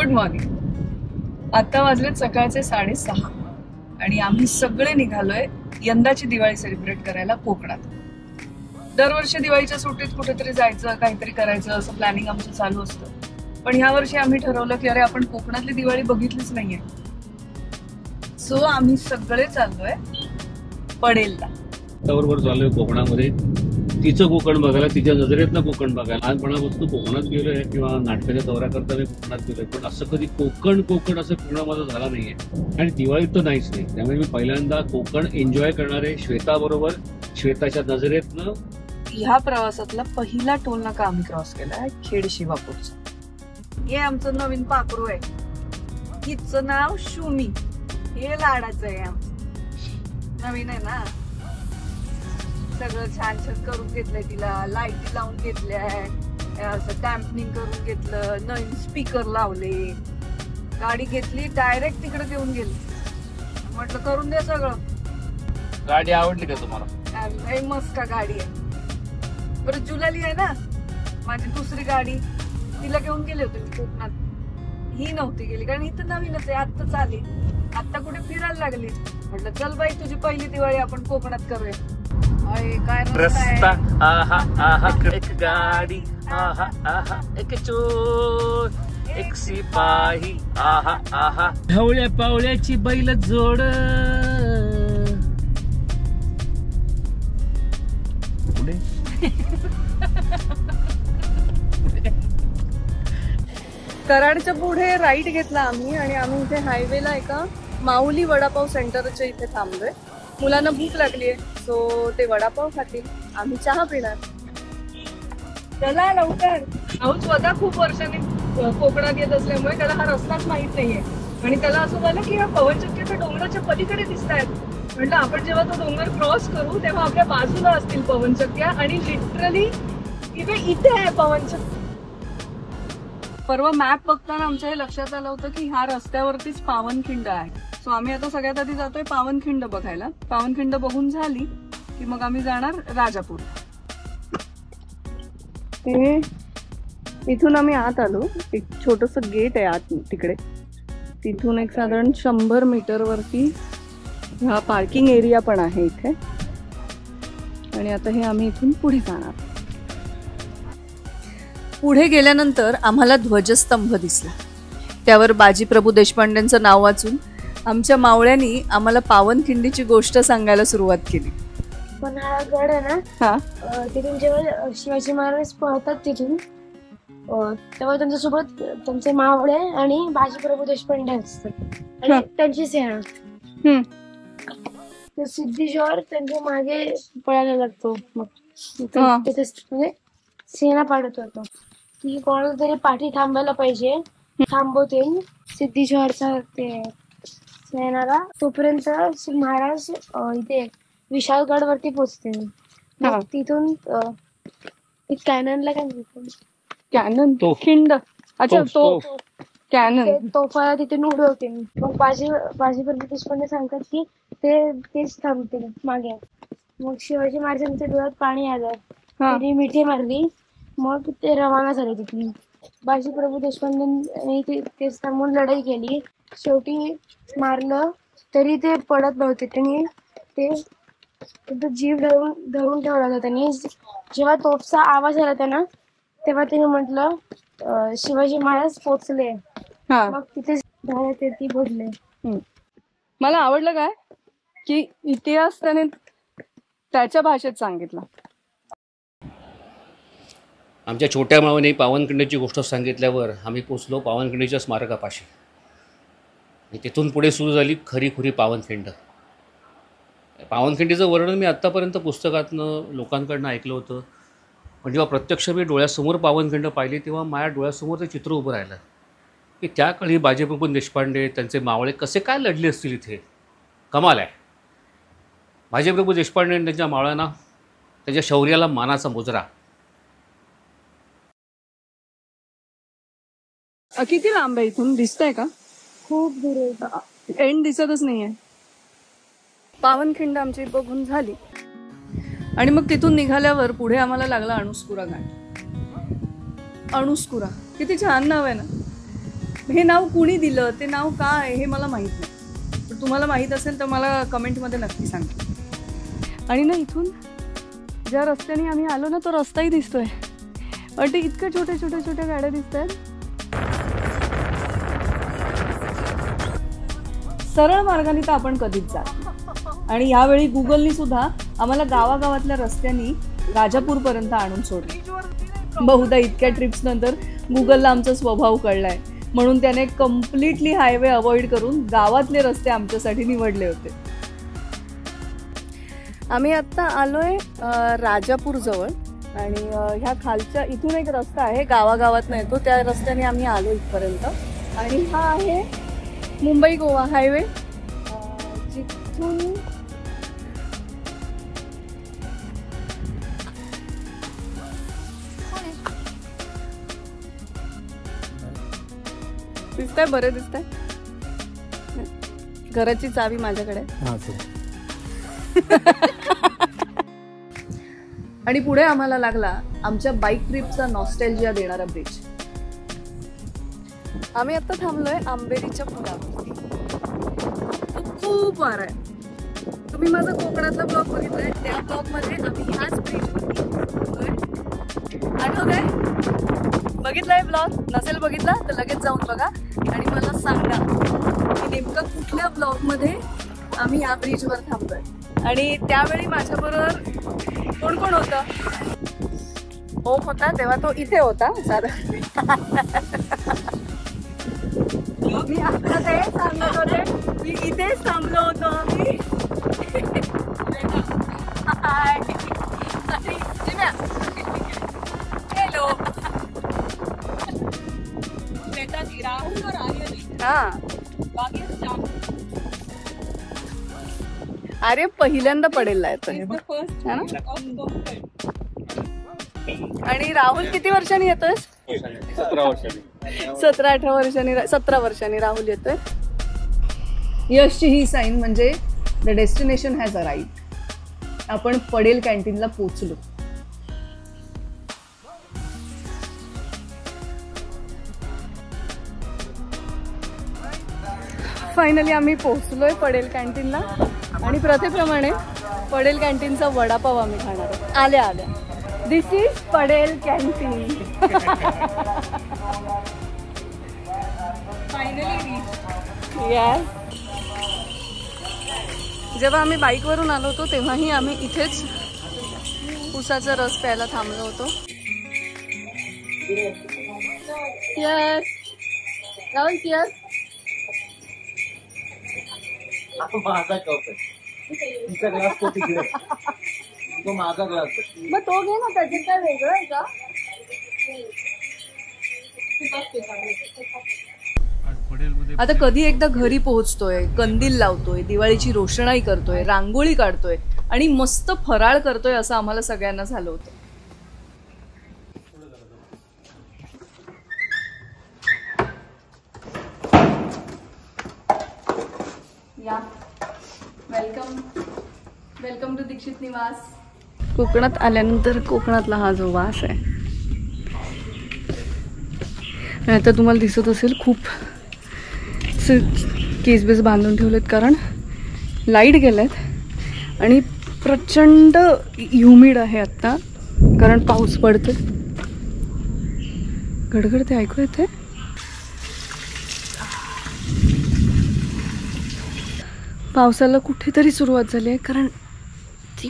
Good morning. आता वाजलेत सकाळचे 6:30 आणि आम्ही सगळे निघालोय यंदाची दिवाळी सेलिब्रेट करायला कोकणात. दरवर्षी दिवाळीच्या सुट्टीत कुठेतरी जायचं, काहीतरी करायचं असं प्लॅनिंग आमचं चालू असतं. पण ह्या वर्षी आम्ही ठरवलं की अरे आपण कोकणातली दिवाळी बघितलीच नाहीये. सो आम्ही सगळे चाललोय पडेलला. बरोबर चाललोय कोकणामध्ये. तिचं कोकण बघायला, तिच्या नजरेतनं कोकण बघायला. लहानपणापासून कोकणात गेलोय किंवा नाटकाच्या दौरा करता मी कोकणात गेलोय, पण असं कधी कोकण असं पूर्ण माझं झाला नाहीये. आणि दिवाळीत तर नाहीच नाही. त्यामुळे मी पहिल्यांदा कोकण एन्जॉय करणारे श्वेता बरोबर, श्वेताच्या नजरेतनं. ह्या प्रवासातला पहिला टोल नाका आम्ही क्रॉस केलाय खेड शिवापूरचा. हे आमचं नवीन पाखरू आहे. हिचं नाव शुमी. हे लाडाचं आहे आमचं. नवीन आहे ना. सगळं छान छान करून घेतलंय तिला. लाईटी लावून घेतल्या, असं डॅम्पनिंग करून घेतलं, नवीन स्पीकर लावले. गाडी घेतली, डायरेक्ट तिकडे घेऊन गेली. म्हटलं करून दे सगळं. गाडी आवडली का तुम्हाला? लय मस्त का गाडी आहे. बरं जुलाली आहे ना माझी दुसरी गाडी, तिला घेऊन गेले होते मी कोकणात. ही नव्हती गेली कारण इथं नवीनच आहे, आत्ताच आली. आता कुठे फिरायला लागली. म्हटलं चल बाई तुझी पहिली दिवाळी आपण कोकणात करूया. काय रस्ता आहा आहा, एक गाडी आहा आहा, एक चोर, एक सिपाही आहा आहा, ढवळ्या पावळ्याची बैल जोड. पुढे कराडच्या पुढे राईट घेतला आम्ही आणि आम्ही इथे हायवेला एका माऊली वडापाव सेंटरच्या इथे थांबलोय. मुलांना भूक लागलीये, सो ते वडापाव खातील, आम्ही चहा पिणार. चला लवकर. अहो स्वतः खूप वर्षांनी कोकणात येत असल्यामुळे त्याला हा रस्ताच माहित नाहीये आणि त्याला असं झालं की या पवनचक्क्याच्या डोंगराच्या पलीकडे दिसत आहेत. म्हटलं आपण जेव्हा तो डोंगर क्रॉस करू तेव्हा आपल्या बाजूला असतील पवनचक्क्या आणि लिटरली इथे आहे पवनचक्की. परवा मॅप बघताना आमच्या हे लक्षात आलं होतं की ह्या रस्त्यावरतीच पावनखिंड आहे. सो आम्ही आता सगळ्यात आधी जातोय पावनखिंड बघायला. पावनखिंड बघून झाली की मग आम्ही जाणार राजापूर. इथून आम्ही आत आलो. एक छोटस गेट आहे आत तिकडे. तिथून एक साधारण 100 मीटर वरती हा पार्किंग एरिया पण आहे इथे. आणि आता हे आम्ही इथून पुढे जाणार. पुढे गेल्यानंतर आम्हाला ध्वजस्तंभ दिसला. त्यावर बाजीप्रभू देशपांडेंचं नाव वाचून आमच्या मावळ्यांनी आम्हाला पावनखिंडीची गोष्ट सांगायला सुरुवात केली. पण हा गड आहे ना, तिथून जेव्हा शिवाजी महाराज पळतात तिथून, तेव्हा त्यांच्यासोबत त्यांचे मावळे आणि बाजीप्रभू देशपांडे असतात आणि त्यांची सेना. तर सिद्धीश्वर त्यांच्या मागे पळायला लागतो. मग तिथे म्हणजे सेना पाडत होतो की कोणाला तरी पाठी थांबायला पाहिजे. थांबवते सिद्धीश्वरचा ते सेनाला. तोपर्यंत महाराज इथे विशाळगड वरती पोहोचते. तिथून कॅननला काय म्हणतात, कॅनन खिंड. अच्छा तो कॅनन तोफा तिथे उडवते. मग बाजीप्रभू देशपांडे सांगतात की तेच थांबते मागे. मग शिवाजी महाराजांच्या डोळ्यात पाणी आलं, त्यांनी मिठी मारली. मग ते रवाना झाले तिथून. बाजीप्रभू देशपांडे तेच थांबून लढाई केली. शेवटी मारलं तरी ते पडत नव्हते. त्यांनी ते जीव धरून ठेवला होता. त्यांनी जेव्हा तोफचा आवाज आला त्यांना, तेव्हा त्यांनी म्हटलं शिवाजी महाराज पोचले. मग तिथे धारातीर्थी बोलले. मला आवडलं काय की इतिहास त्याने त्याच्या भाषेत सांगितला. आमच्या छोट्या मावने पावनखिंडीची गोष्ट सांगितल्यावर आम्ही पोचलो पावनखिंडीच्या स्मारकापाशी. तिथून पुढे सुरू झाली खरी पावनखिंड. पावनखिंडीचं वर्णन मी आत्तापर्यंत पुस्तकातनं लोकांकडनं ऐकलं होतं, पण जेव्हा प्रत्यक्ष मी डोळ्यासमोर पावनखिंड पाहिली तेव्हा माझ्या डोळ्यासमोर ते चित्र उभं राहिलं की त्या काळी बाजीप्रभू देशपांडे त्यांचे मावळे कसे काय लढले असतील इथे. कमाल आहे. बाजीप्रभू देशपांडे त्यांच्या मावळ्यांना, त्यांच्या शौर्याला मानाचा मुजरा. किती लांब आहे इथून, दिसतंय का? खूप दूर आहे, एंड दिसतच नाहीये. पावनखिंड आमची बघून झाली आणि मग तिथून निघाल्यावर पुढे आम्हाला लागला अणुस्कुरा घाट. अणुस्कुरा किती छान नाव आहे ना. हे नाव कुणी दिलं, ते नाव का आहे हे मला माहीत नाही, पण तुम्हाला माहीत असेल तर मला कमेंटमध्ये नक्की सांगा. आणि ना इथून ज्या रस्त्याने आम्ही आलो ना तो रस्ताही दिसतोय, पण ते इतक्या छोट्या छोट्या छोट्या गाड्या दिसत आहेत. सरळ मार्गाने तर आपण कधीच जात, आणि यावेळी गुगलनी सुद्धा आम्हाला गावागावातल्या रस्त्यांनी राजापूरपर्यंत आणून सोडलं. बहुधा इतक्या ट्रिप्स नंतर गुगलला आमचा स्वभाव कळलाय, म्हणून त्याने कम्प्लिटली हायवे अवॉइड करून गावातले रस्ते आमच्यासाठी निवडले होते. आम्ही आत्ता आलोय राजापूर जवळ, आणि ह्या खालच्या इथून एक रस्ता आहे गावागावात येतो, त्या रस्त्याने आम्ही आलो इथपर्यंत. आणि हा आहे मुंबई गोवा हायवे, जिथून दिसतंय, बरं दिसतंय. घराची चावी माझ्याकडे. आणि पुढे आम्हाला लागला आमच्या बाईक ट्रिपचा नॉस्टॅल्जिया देणारा ब्रिज. आम्ही आता थांबलोय आंबेरीच्या पुलावरती. खूप वारा आहे. तुम्ही माझा कोकणातला ब्लॉग बघितलाय, त्या ब्लॉग मध्ये आम्ही ह्याच ब्रिजवरती आठवतंय? बघितलाय ब्लॉग? नसेल बघितला तर लगेच जाऊन बघा आणि मला सांगा की नेमकं कुठल्या ब्लॉग मध्ये आम्ही या ब्रिजवर थांबलोय. आणि त्यावेळी माझ्याबरोबर कोण कोण होतं? ओम होता, तेव्हा तो इथे होता साधारण. मी आता ते सांगत होते, मी इथेच थांबलो होतो आम्ही. हॅलो. हा, अरे पहिल्यांदा पडेल येतोय. आणि राहुल किती वर्षांनी येतोय? 17-18 वर्षांनी, 17 वर्षांनी राहुल येतोय. यशची ही साईन म्हणजे द डेस्टिनेशन हॅज अराइव्ड. आपण पडेल कॅन्टीनला पोचलो. फायनली आम्ही पोहोचलोय पडेल कॅन्टीनला, आणि प्रथेप्रमाणे पडेल कॅन्टीनचा वडापाव आम्ही खाणार आहोत. आल्या आल्या. दिस इज पडेल कॅन्टीन. Finally yes. जेव्हा आम्ही बाईकवरून आलो होतो तेव्हाही आम्ही इथेच उसाचा रस प्यायला थांबलो होतो. Yes Rahul, yes. माझा कप आहे, तिचा ग्लास तो तिकडे, तो माझा ग्लास आहे. मग तो घे ना, त्याच्यात काय वेगळं आहे का? आता कधी एकदा घरी पोहोचतोय, कंदील लावतोय, दिवाळीची रोषणाई करतोय, रांगोळी काढतोय आणि मस्त फराळ करतोय असं आम्हाला सगळ्यांना झालं होतं. या, वेलकम वेलकम टू दीक्षित निवास. कोकणात आल्यानंतर कोकणातला हा जो वास आहे, आता तुम्हाला दिसत असेल खूप केस बेस बांधून ठेवलेत कारण लाईट गेलेत आणि प्रचंड ह्युमिड आहे आत्ता, कारण पाऊस पडतो. गडगड ते ऐकू येते. पावसाला कुठेतरी सुरुवात झाली आहे, कारण ती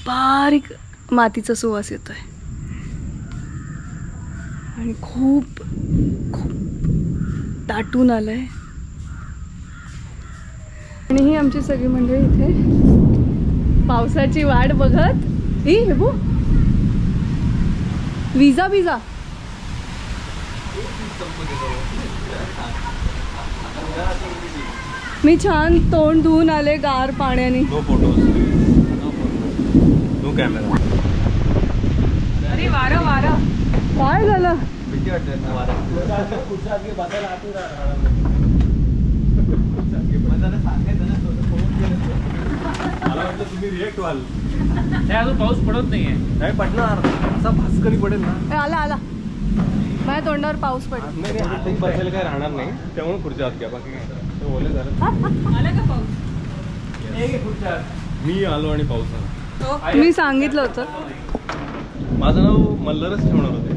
बारीक मातीचा सुवास येतोय आणि खूप खूप दाटून आलंय. आणि ही आमची सगळी मंडळी इथे पावसाची वाट बघत. ही हे बो विजा विजा मी छान तोंड धुवून आले गार पाण्याने. No photos, no camera. अरे वारा वारा काय झालं? भीती वाटते ना वारा. मला वाटतं तुम्ही रिएक्ट व्हाल. अजून पाऊस पडत नाहीये. नाही पडणार, असा भास्करी पडेल ना. आला आला. माझ्या तोंडावर पाऊस पडला. नाही आता बसायला काय राहणार नाही त्यामुळे खुर्च्या आत घ्या बाकी काय ओले झालं. आला का पाऊस? मी आलो आणि पाऊस आला. मी सांगितलं होतं. माझं नाव मल्हारच ठेवणार होते.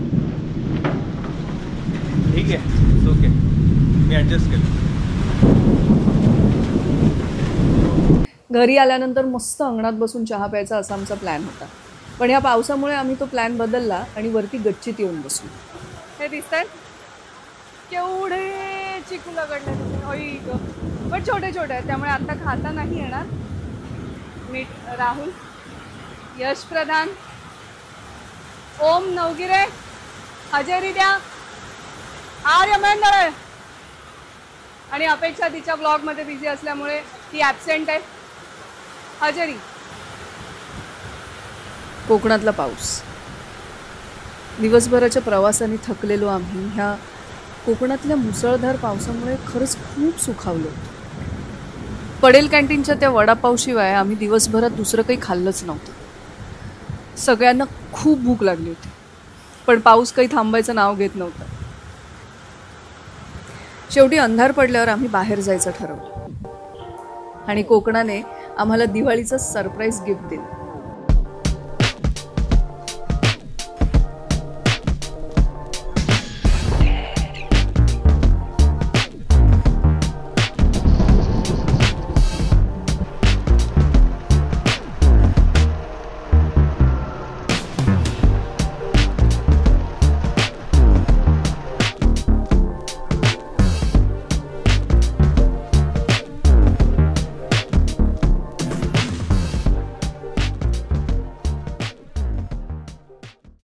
ठीक आहे ओके मी ॲडजस्ट केलं. घरी आल्यानंतर मस्त अंगणात बसून चहा प्यायचा असा आमचा प्लॅन होता. पण या पावसामुळे आम्ही तो प्लॅन बदलला आणि वरती गच्चीत येऊन बसलो. हे दिसतात केवढे चिकू लगडले पण छोटे छोटे आहेत त्यामुळे आता खाता नाही येणार. मीठ राहुल, यश प्रधान, ओम नवगिरे, हजेरी द्या, आर्य मेंदळे आणि अपेक्षा तिच्या ब्लॉगमध्ये बिझी असल्यामुळे ती ॲबसेंट आहे. हजेरी. कोकणातला पाऊस. दिवसभराच्या प्रवासाने थकलेलो आम्ही ह्या कोकणातल्या मुसळधार पावसामुळे खरंच खूप सुखावलो. पडेल कॅन्टीनच्या त्या वडापावशिवाय आम्ही दिवसभरात दुसरं काही खाल्लंच नव्हतं. सगळ्यांना खूप भूक लागली होती पण पाऊस काही थांबायचं नाव घेत नव्हता. शेवटी अंधार पडल्यावर आम्ही बाहेर जायचं ठरवलं आणि कोकणाने आम्हाला दिवाळीचं सरप्राईज गिफ्ट दिलं.